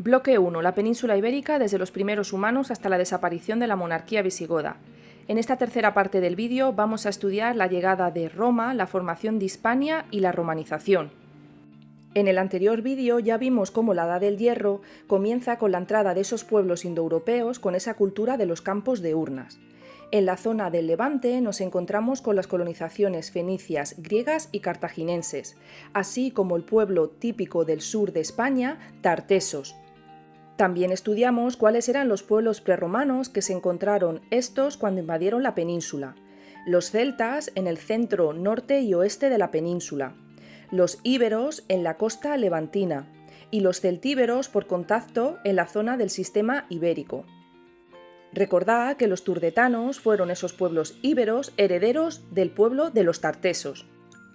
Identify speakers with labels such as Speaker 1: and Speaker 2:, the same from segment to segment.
Speaker 1: Bloque 1. La península ibérica desde los primeros humanos hasta la desaparición de la monarquía visigoda. En esta tercera parte del vídeo vamos a estudiar la llegada de Roma, la formación de Hispania y la romanización. En el anterior vídeo ya vimos cómo la Edad del Hierro comienza con la entrada de esos pueblos indoeuropeos con esa cultura de los campos de urnas. En la zona del Levante nos encontramos con las colonizaciones fenicias, griegas y cartaginenses, así como el pueblo típico del sur de España, tartesos. También estudiamos cuáles eran los pueblos prerromanos que se encontraron estos cuando invadieron la península. Los celtas en el centro, norte y oeste de la península. Los íberos en la costa levantina y los celtíberos por contacto en la zona del sistema ibérico. Recordad que los turdetanos fueron esos pueblos íberos herederos del pueblo de los tartesos.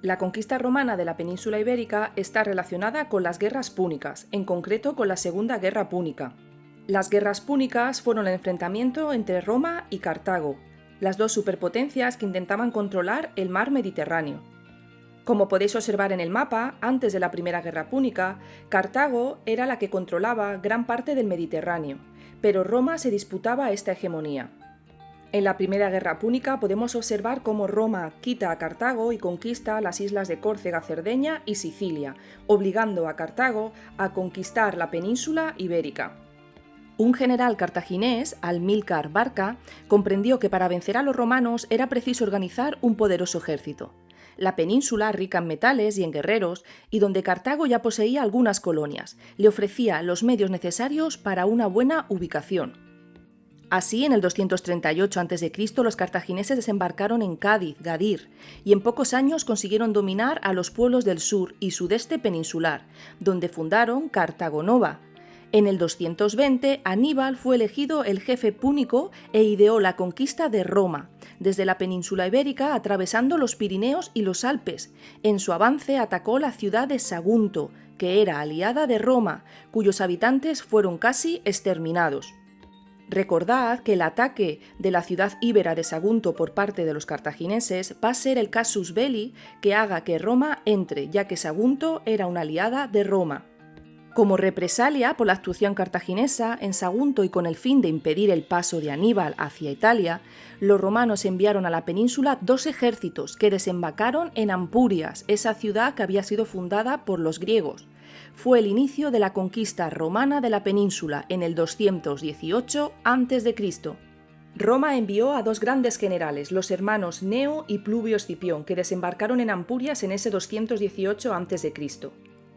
Speaker 1: La conquista romana de la península ibérica está relacionada con las guerras púnicas, en concreto con la Segunda Guerra Púnica. Las guerras púnicas fueron el enfrentamiento entre Roma y Cartago, las dos superpotencias que intentaban controlar el mar Mediterráneo. Como podéis observar en el mapa, antes de la Primera Guerra Púnica, Cartago era la que controlaba gran parte del Mediterráneo, pero Roma se disputaba esta hegemonía. En la Primera Guerra Púnica podemos observar cómo Roma quita a Cartago y conquista las islas de Córcega, Cerdeña y Sicilia, obligando a Cartago a conquistar la península ibérica. Un general cartaginés, Amílcar Barca, comprendió que para vencer a los romanos era preciso organizar un poderoso ejército. La península, rica en metales y en guerreros, y donde Cartago ya poseía algunas colonias, le ofrecía los medios necesarios para una buena ubicación. Así, en el 238 a.C., los cartagineses desembarcaron en Cádiz, Gadir, y en pocos años consiguieron dominar a los pueblos del sur y sudeste peninsular, donde fundaron Cartago Nova. En el 220, Aníbal fue elegido el jefe púnico e ideó la conquista de Roma, desde la península ibérica atravesando los Pirineos y los Alpes. En su avance atacó la ciudad de Sagunto, que era aliada de Roma, cuyos habitantes fueron casi exterminados. Recordad que el ataque de la ciudad íbera de Sagunto por parte de los cartagineses va a ser el casus belli que haga que Roma entre, ya que Sagunto era una aliada de Roma. Como represalia por la actuación cartaginesa en Sagunto y con el fin de impedir el paso de Aníbal hacia Italia, los romanos enviaron a la península dos ejércitos que desembarcaron en Ampurias, esa ciudad que había sido fundada por los griegos. Fue el inicio de la conquista romana de la península en el 218 a.C. Roma envió a dos grandes generales, los hermanos Neo y Pluvio Escipión, que desembarcaron en Ampurias en ese 218 a.C.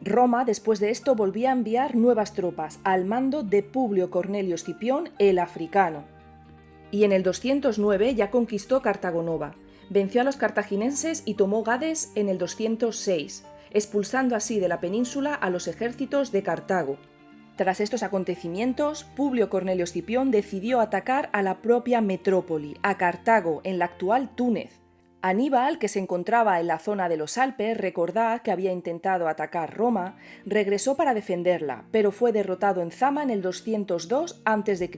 Speaker 1: Roma, después de esto, volvía a enviar nuevas tropas al mando de Publio Cornelio Escipión, el africano. Y en el 209 ya conquistó Cartago Nova, venció a los cartaginenses y tomó Gades en el 206, expulsando así de la península a los ejércitos de Cartago. Tras estos acontecimientos, Publio Cornelio Escipión decidió atacar a la propia metrópoli, a Cartago, en la actual Túnez. Aníbal, que se encontraba en la zona de los Alpes, recordad que había intentado atacar Roma, regresó para defenderla, pero fue derrotado en Zama en el 202 a.C.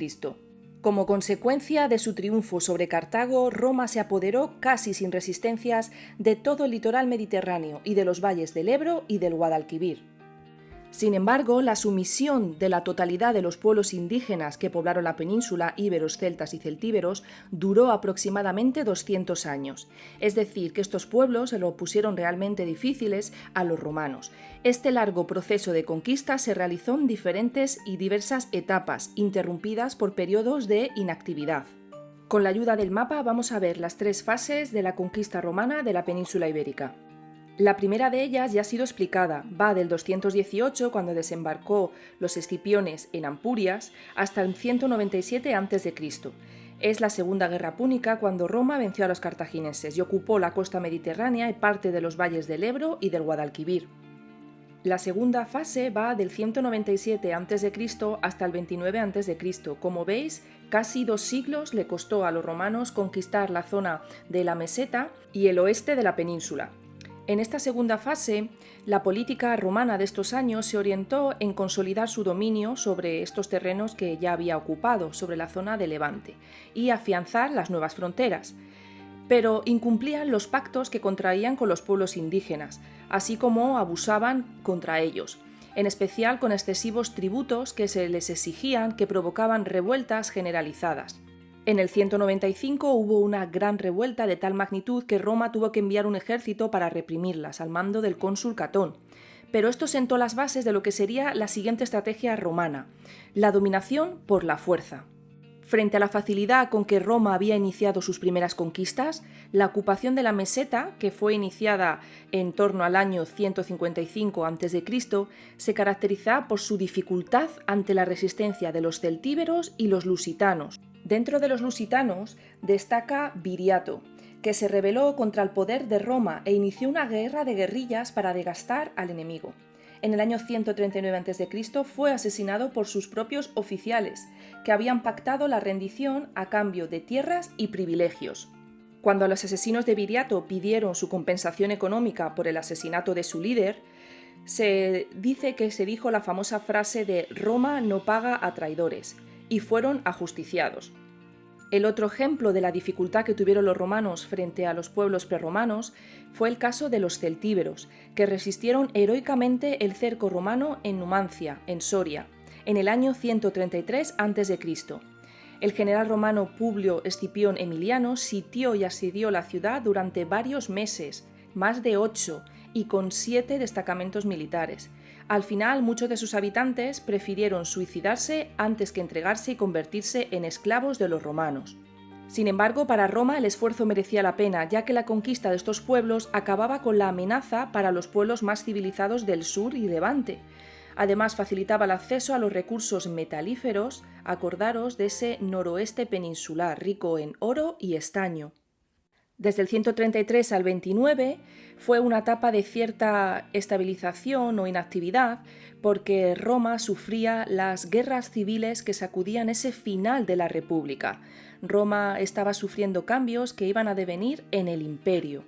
Speaker 1: Como consecuencia de su triunfo sobre Cartago, Roma se apoderó casi sin resistencias de todo el litoral mediterráneo y de los valles del Ebro y del Guadalquivir. Sin embargo, la sumisión de la totalidad de los pueblos indígenas que poblaron la península, íberos, celtas y celtíberos, duró aproximadamente 200 años. Es decir, que estos pueblos se lo pusieron realmente difíciles a los romanos. Este largo proceso de conquista se realizó en diferentes y diversas etapas, interrumpidas por periodos de inactividad. Con la ayuda del mapa vamos a ver las tres fases de la conquista romana de la península ibérica. La primera de ellas ya ha sido explicada, va del 218, cuando desembarcó los escipiones en Ampurias, hasta el 197 a.C. Es la Segunda Guerra Púnica, cuando Roma venció a los cartagineses y ocupó la costa mediterránea y parte de los valles del Ebro y del Guadalquivir. La segunda fase va del 197 a.C. hasta el 29 a.C. Como veis, casi 2 siglos le costó a los romanos conquistar la zona de la meseta y el oeste de la península. En esta segunda fase, la política romana de estos años se orientó en consolidar su dominio sobre estos terrenos que ya había ocupado, sobre la zona de Levante, y afianzar las nuevas fronteras. Pero incumplían los pactos que contraían con los pueblos indígenas, así como abusaban contra ellos. en especial con excesivos tributos que se les exigían que provocaban revueltas generalizadas. En el 195 hubo una gran revuelta de tal magnitud que Roma tuvo que enviar un ejército para reprimirlas al mando del cónsul Catón. Pero esto sentó las bases de lo que sería la siguiente estrategia romana: la dominación por la fuerza. Frente a la facilidad con que Roma había iniciado sus primeras conquistas, la ocupación de la meseta, que fue iniciada en torno al año 155 a.C., se caracteriza por su dificultad ante la resistencia de los celtíberos y los lusitanos. Dentro de los lusitanos destaca Viriato, que se rebeló contra el poder de Roma e inició una guerra de guerrillas para desgastar al enemigo. En el año 139 a.C. fue asesinado por sus propios oficiales, que habían pactado la rendición a cambio de tierras y privilegios. Cuando los asesinos de Viriato pidieron su compensación económica por el asesinato de su líder, se dice que se dijo la famosa frase de «Roma no paga a traidores», y fueron ajusticiados. El otro ejemplo de la dificultad que tuvieron los romanos frente a los pueblos prerromanos fue el caso de los celtíberos, que resistieron heroicamente el cerco romano en Numancia, en Soria, en el año 133 a.C. El general romano Publio Escipión Emiliano sitió y asedió la ciudad durante varios meses, más de 8, y con 7 destacamentos militares. Al final, muchos de sus habitantes prefirieron suicidarse antes que entregarse y convertirse en esclavos de los romanos. Sin embargo, para Roma el esfuerzo merecía la pena, ya que la conquista de estos pueblos acababa con la amenaza para los pueblos más civilizados del sur y Levante. Además, facilitaba el acceso a los recursos metalíferos, acordaros de ese noroeste peninsular rico en oro y estaño. Desde el 133 al 29 fue una etapa de cierta estabilización o inactividad porque Roma sufría las guerras civiles que sacudían ese final de la República. Roma estaba sufriendo cambios que iban a devenir en el imperio.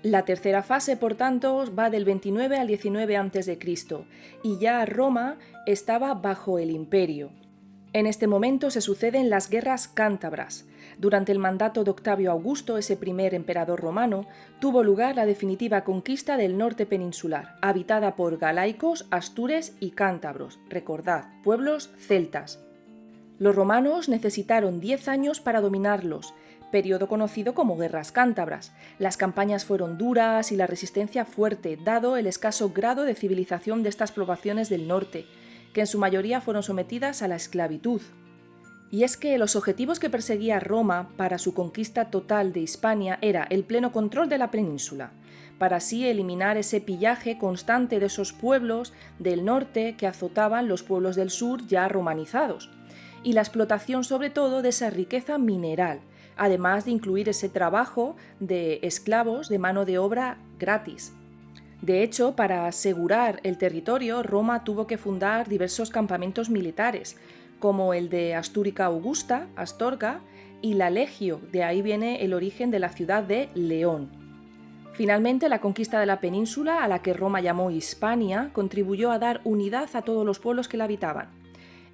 Speaker 1: La tercera fase, por tanto, va del 29 al 19 a.C. y ya Roma estaba bajo el imperio. En este momento se suceden las guerras cántabras. Durante el mandato de Octavio Augusto, ese primer emperador romano, tuvo lugar la definitiva conquista del norte peninsular, habitada por galaicos, astures y cántabros, recordad, pueblos celtas. Los romanos necesitaron 10 años para dominarlos, periodo conocido como guerras cántabras. Las campañas fueron duras y la resistencia fuerte, dado el escaso grado de civilización de estas poblaciones del norte, que en su mayoría fueron sometidas a la esclavitud. Y es que los objetivos que perseguía Roma para su conquista total de Hispania era el pleno control de la península, para así eliminar ese pillaje constante de esos pueblos del norte que azotaban los pueblos del sur ya romanizados, y la explotación sobre todo de esa riqueza mineral, además de incluir ese trabajo de esclavos de mano de obra gratis. De hecho, para asegurar el territorio, Roma tuvo que fundar diversos campamentos militares, como el de Astúrica Augusta, Astorga, y la Legio, de ahí viene el origen de la ciudad de León. Finalmente, la conquista de la península, a la que Roma llamó Hispania, contribuyó a dar unidad a todos los pueblos que la habitaban.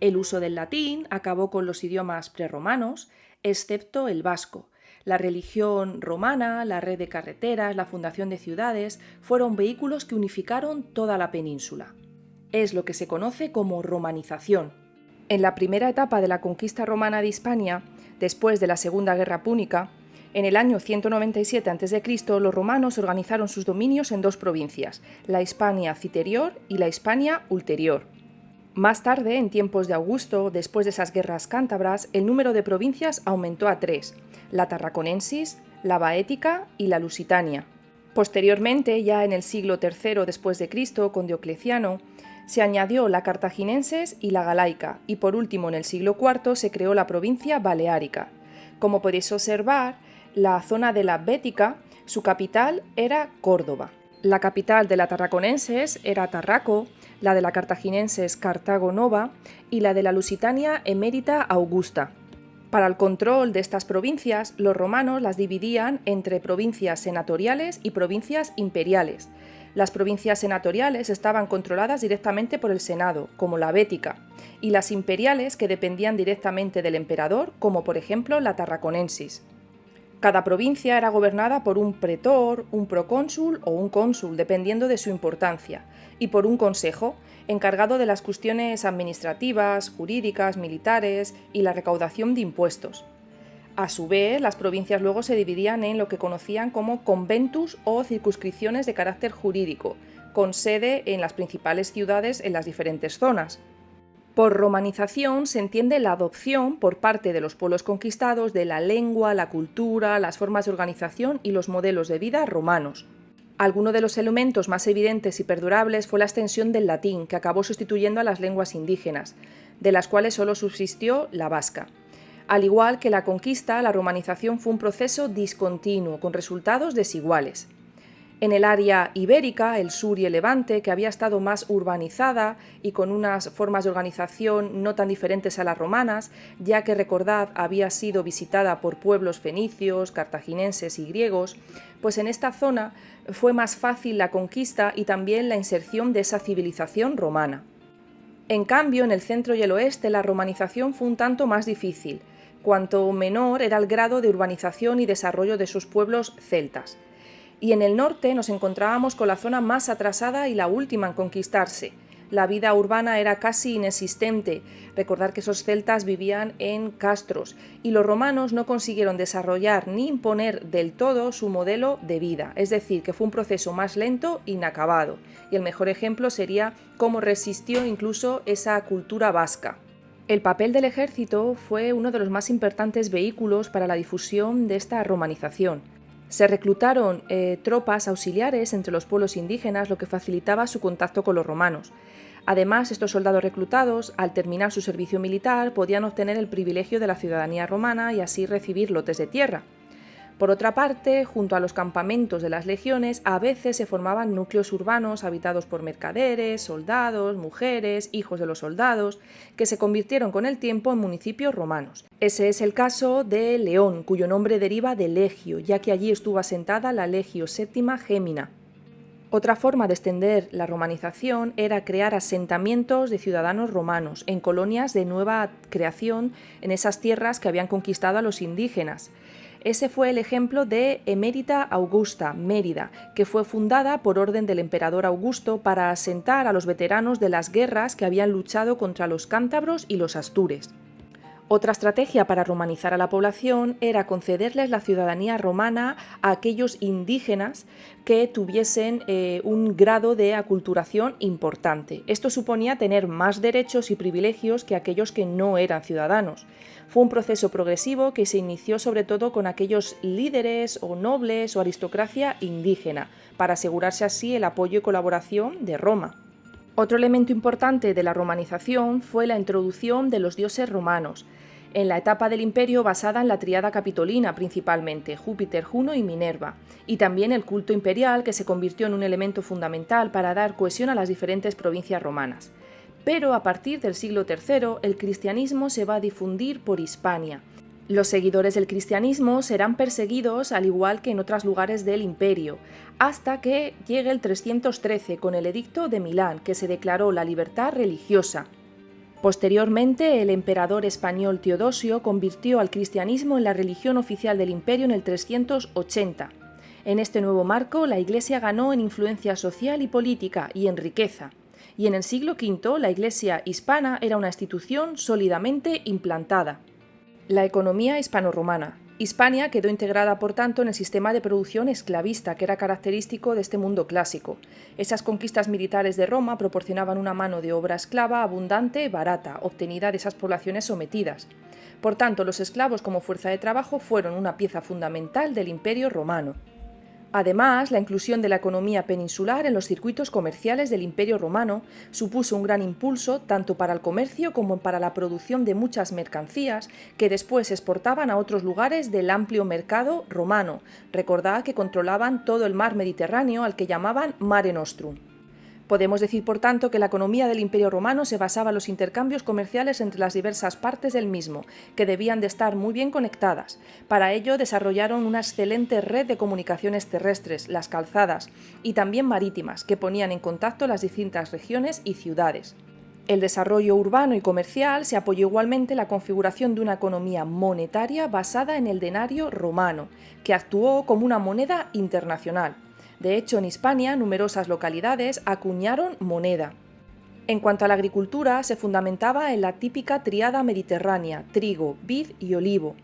Speaker 1: El uso del latín acabó con los idiomas prerromanos, excepto el vasco. La religión romana, la red de carreteras, la fundación de ciudades, fueron vehículos que unificaron toda la península. Es lo que se conoce como romanización. En la primera etapa de la conquista romana de Hispania, después de la Segunda Guerra Púnica, en el año 197 a.C., los romanos organizaron sus dominios en 2 provincias, la Hispania Citerior y la Hispania Ulterior. Más tarde, en tiempos de Augusto, después de esas guerras cántabras, el número de provincias aumentó a 3, la Tarraconensis, la Baética y la Lusitania. Posteriormente, ya en el siglo III después de Cristo, con Diocleciano, se añadió la Cartaginenses y la Galaica, y por último en el siglo IV se creó la provincia Baleárica. Como podéis observar, la zona de la Bética, su capital era Córdoba. La capital de la Tarraconenses era Tarraco, la de la Cartaginenses Cartago Nova y la de la Lusitania Emérita Augusta. Para el control de estas provincias, los romanos las dividían entre provincias senatoriales y provincias imperiales. Las provincias senatoriales estaban controladas directamente por el Senado, como la Bética, y las imperiales que dependían directamente del emperador, como por ejemplo la Tarraconensis. Cada provincia era gobernada por un pretor, un procónsul o un cónsul, dependiendo de su importancia, y por un consejo, encargado de las cuestiones administrativas, jurídicas, militares y la recaudación de impuestos. A su vez, las provincias luego se dividían en lo que conocían como conventus o circunscripciones de carácter jurídico, con sede en las principales ciudades en las diferentes zonas. Por romanización se entiende la adopción por parte de los pueblos conquistados de la lengua, la cultura, las formas de organización y los modelos de vida romanos. Alguno de los elementos más evidentes y perdurables fue la extensión del latín, que acabó sustituyendo a las lenguas indígenas, de las cuales solo subsistió la vasca. Al igual que la conquista, la romanización fue un proceso discontinuo, con resultados desiguales. En el área ibérica, el sur y el levante, que había estado más urbanizada y con unas formas de organización no tan diferentes a las romanas, ya que recordad había sido visitada por pueblos fenicios, cartagineses y griegos, pues en esta zona fue más fácil la conquista y también la inserción de esa civilización romana. En cambio, en el centro y el oeste la romanización fue un tanto más difícil, cuanto menor era el grado de urbanización y desarrollo de sus pueblos celtas. Y en el norte nos encontrábamos con la zona más atrasada y la última en conquistarse. La vida urbana era casi inexistente. Recordar que esos celtas vivían en castros y los romanos no consiguieron desarrollar ni imponer del todo su modelo de vida. Es decir, que fue un proceso más lento e inacabado. Y el mejor ejemplo sería cómo resistió incluso esa cultura vasca. El papel del ejército fue uno de los más importantes vehículos para la difusión de esta romanización. Se reclutaron tropas auxiliares entre los pueblos indígenas, lo que facilitaba su contacto con los romanos. Además, estos soldados reclutados, al terminar su servicio militar, podían obtener el privilegio de la ciudadanía romana y así recibir lotes de tierra. Por otra parte, junto a los campamentos de las legiones, a veces se formaban núcleos urbanos habitados por mercaderes, soldados, mujeres, hijos de los soldados, que se convirtieron con el tiempo en municipios romanos. Ese es el caso de León, cuyo nombre deriva de Legio, ya que allí estuvo asentada la Legio VII Gémina. Otra forma de extender la romanización era crear asentamientos de ciudadanos romanos en colonias de nueva creación en esas tierras que habían conquistado a los indígenas. Ese fue el ejemplo de Emérita Augusta, Mérida, que fue fundada por orden del emperador Augusto para asentar a los veteranos de las guerras que habían luchado contra los cántabros y los astures. Otra estrategia para romanizar a la población era concederles la ciudadanía romana a aquellos indígenas que tuviesen un grado de aculturación importante. Esto suponía tener más derechos y privilegios que aquellos que no eran ciudadanos. Fue un proceso progresivo que se inició sobre todo con aquellos líderes o nobles o aristocracia indígena, para asegurarse así el apoyo y colaboración de Roma. Otro elemento importante de la romanización fue la introducción de los dioses romanos, en la etapa del imperio basada en la tríada capitolina principalmente, Júpiter, Juno y Minerva, y también el culto imperial que se convirtió en un elemento fundamental para dar cohesión a las diferentes provincias romanas. Pero a partir del siglo III el cristianismo se va a difundir por Hispania. Los seguidores del cristianismo serán perseguidos al igual que en otros lugares del imperio, hasta que llegue el 313 con el Edicto de Milán, que se declaró la libertad religiosa. Posteriormente, el emperador español Teodosio convirtió al cristianismo en la religión oficial del imperio en el 380. En este nuevo marco, la Iglesia ganó en influencia social y política y en riqueza. Y en el siglo V, la Iglesia hispana era una institución sólidamente implantada. La economía hispano-romana. Hispania quedó integrada, por tanto, en el sistema de producción esclavista, que era característico de este mundo clásico. Esas conquistas militares de Roma proporcionaban una mano de obra esclava abundante, barata, obtenida de esas poblaciones sometidas. Por tanto, los esclavos como fuerza de trabajo fueron una pieza fundamental del Imperio romano. Además, la inclusión de la economía peninsular en los circuitos comerciales del Imperio romano supuso un gran impulso tanto para el comercio como para la producción de muchas mercancías que después se exportaban a otros lugares del amplio mercado romano. Recordad que controlaban todo el mar Mediterráneo, al que llamaban Mare Nostrum. Podemos decir, por tanto, que la economía del Imperio romano se basaba en los intercambios comerciales entre las diversas partes del mismo, que debían de estar muy bien conectadas. Para ello desarrollaron una excelente red de comunicaciones terrestres, las calzadas, y también marítimas, que ponían en contacto las distintas regiones y ciudades. El desarrollo urbano y comercial se apoyó igualmente en la configuración de una economía monetaria basada en el denario romano, que actuó como una moneda internacional. De hecho, en Hispania, numerosas localidades acuñaron moneda. En cuanto a la agricultura, se fundamentaba en la típica tríada mediterránea: trigo, vid y olivo.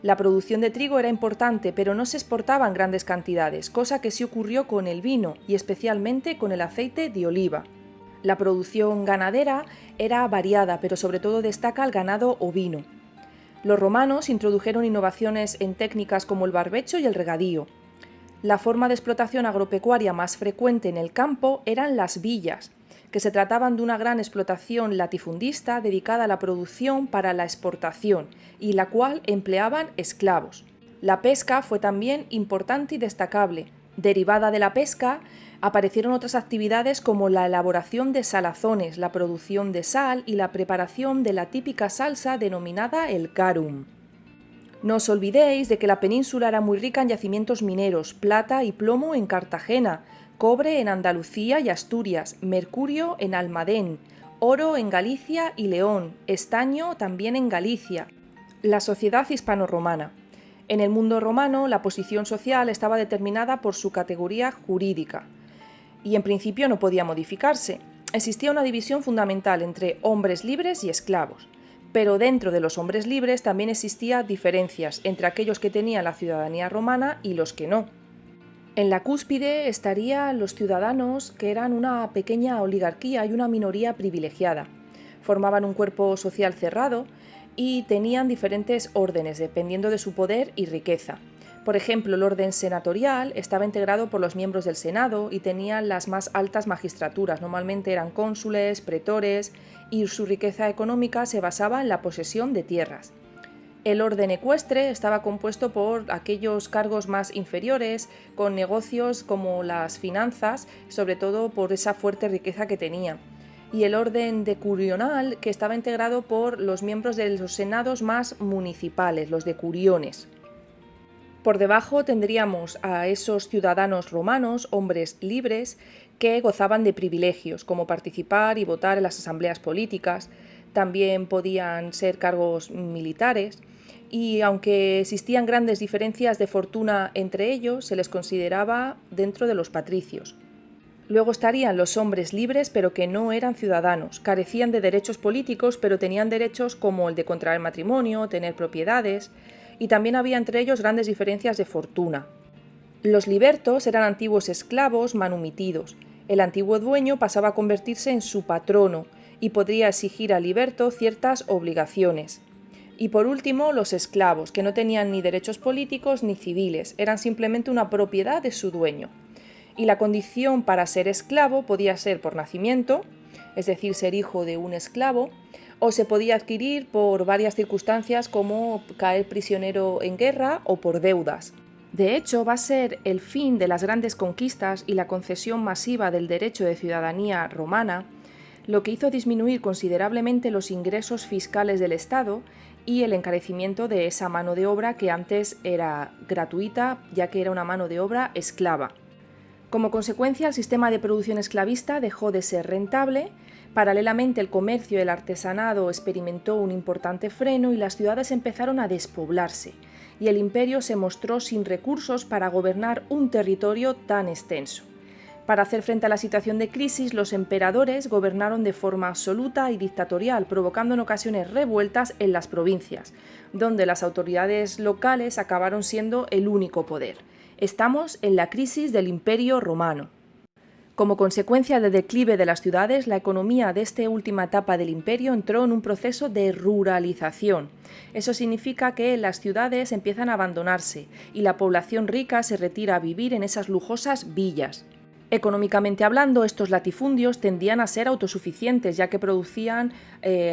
Speaker 1: La producción de trigo era importante, pero no se exportaba en grandes cantidades, cosa que sí ocurrió con el vino y especialmente con el aceite de oliva. La producción ganadera era variada, pero sobre todo destaca el ganado ovino. Los romanos introdujeron innovaciones en técnicas como el barbecho y el regadío. La forma de explotación agropecuaria más frecuente en el campo eran las villas, que se trataban de una gran explotación latifundista dedicada a la producción para la exportación y la cual empleaban esclavos. La pesca fue también importante y destacable. Derivada de la pesca, aparecieron otras actividades como la elaboración de salazones, la producción de sal y la preparación de la típica salsa denominada el garum. No os olvidéis de que la península era muy rica en yacimientos mineros: plata y plomo en Cartagena, cobre en Andalucía y Asturias, mercurio en Almadén, oro en Galicia y León, estaño también en Galicia. La sociedad hispano-romana. En el mundo romano, la posición social estaba determinada por su categoría jurídica y en principio no podía modificarse. Existía una división fundamental entre hombres libres y esclavos. Pero dentro de los hombres libres también existían diferencias entre aquellos que tenían la ciudadanía romana y los que no. En la cúspide estarían los ciudadanos, que eran una pequeña oligarquía y una minoría privilegiada. Formaban un cuerpo social cerrado y tenían diferentes órdenes dependiendo de su poder y riqueza. Por ejemplo, el orden senatorial estaba integrado por los miembros del Senado y tenían las más altas magistraturas, normalmente eran cónsules, pretores, y su riqueza económica se basaba en la posesión de tierras. El orden ecuestre estaba compuesto por aquellos cargos más inferiores, con negocios como las finanzas, sobre todo por esa fuerte riqueza que tenía. Y el orden decurional, que estaba integrado por los miembros de los senados más municipales, los decuriones. Por debajo tendríamos a esos ciudadanos romanos, hombres libres, que gozaban de privilegios, como participar y votar en las asambleas políticas. También podían ser cargos militares, y aunque existían grandes diferencias de fortuna entre ellos, se les consideraba dentro de los patricios. Luego estarían los hombres libres, pero que no eran ciudadanos. Carecían de derechos políticos, pero tenían derechos como el de contraer matrimonio, tener propiedades, y también había entre ellos grandes diferencias de fortuna. Los libertos eran antiguos esclavos manumitidos. El antiguo dueño pasaba a convertirse en su patrono y podría exigir al liberto ciertas obligaciones. Y por último, los esclavos, que no tenían ni derechos políticos ni civiles, eran simplemente una propiedad de su dueño. Y la condición para ser esclavo podía ser por nacimiento, es decir, ser hijo de un esclavo, o se podía adquirir por varias circunstancias como caer prisionero en guerra o por deudas. De hecho, va a ser el fin de las grandes conquistas y la concesión masiva del derecho de ciudadanía romana lo que hizo disminuir considerablemente los ingresos fiscales del Estado y el encarecimiento de esa mano de obra que antes era gratuita, ya que era una mano de obra esclava. Como consecuencia, el sistema de producción esclavista dejó de ser rentable. Paralelamente, el comercio y el artesanado experimentó un importante freno y las ciudades empezaron a despoblarse, y el imperio se mostró sin recursos para gobernar un territorio tan extenso. Para hacer frente a la situación de crisis, los emperadores gobernaron de forma absoluta y dictatorial, provocando en ocasiones revueltas en las provincias, donde las autoridades locales acabaron siendo el único poder. Estamos en la crisis del Imperio Romano. Como consecuencia del declive de las ciudades, la economía de esta última etapa del imperio entró en un proceso de ruralización. Eso significa que las ciudades empiezan a abandonarse y la población rica se retira a vivir en esas lujosas villas. Económicamente hablando, estos latifundios tendían a ser autosuficientes, ya que producían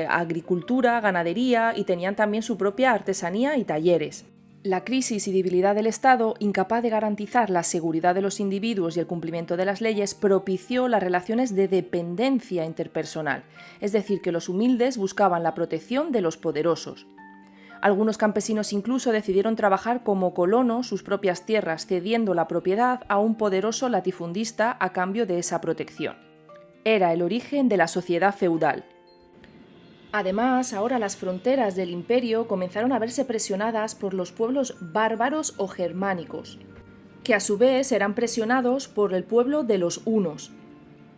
Speaker 1: agricultura, ganadería y tenían también su propia artesanía y talleres. La crisis y debilidad del Estado, incapaz de garantizar la seguridad de los individuos y el cumplimiento de las leyes, propició las relaciones de dependencia interpersonal, es decir, que los humildes buscaban la protección de los poderosos. Algunos campesinos incluso decidieron trabajar como colonos sus propias tierras, cediendo la propiedad a un poderoso latifundista a cambio de esa protección. Era el origen de la sociedad feudal. Además, ahora las fronteras del imperio comenzaron a verse presionadas por los pueblos bárbaros o germánicos, que a su vez eran presionados por el pueblo de los hunos.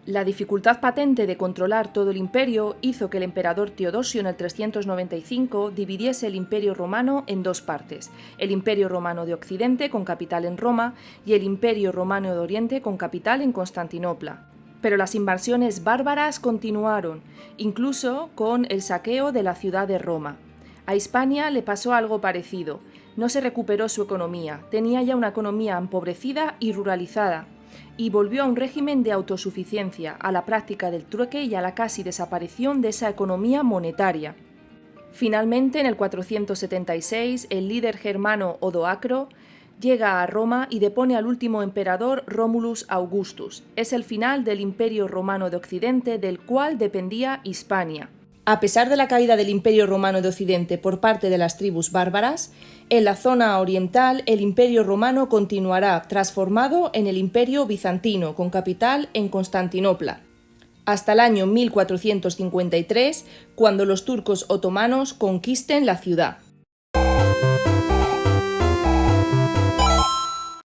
Speaker 1: La dificultad patente de controlar todo el imperio hizo que el emperador Teodosio en el 395 dividiese el imperio romano en dos partes, el imperio romano de Occidente con capital en Roma y el imperio romano de Oriente con capital en Constantinopla. Pero las invasiones bárbaras continuaron, incluso con el saqueo de la ciudad de Roma. A Hispania le pasó algo parecido. No se recuperó su economía, tenía ya una economía empobrecida y ruralizada, y volvió a un régimen de autosuficiencia, a la práctica del trueque y a la casi desaparición de esa economía monetaria. Finalmente, en el 476, el líder germano Odoacro llega a Roma y depone al último emperador Romulus Augustus. Es el final del Imperio Romano de Occidente, del cual dependía Hispania. A pesar de la caída del Imperio Romano de Occidente por parte de las tribus bárbaras, en la zona oriental el Imperio Romano continuará transformado en el Imperio Bizantino, con capital en Constantinopla, hasta el año 1453, cuando los turcos otomanos conquisten la ciudad.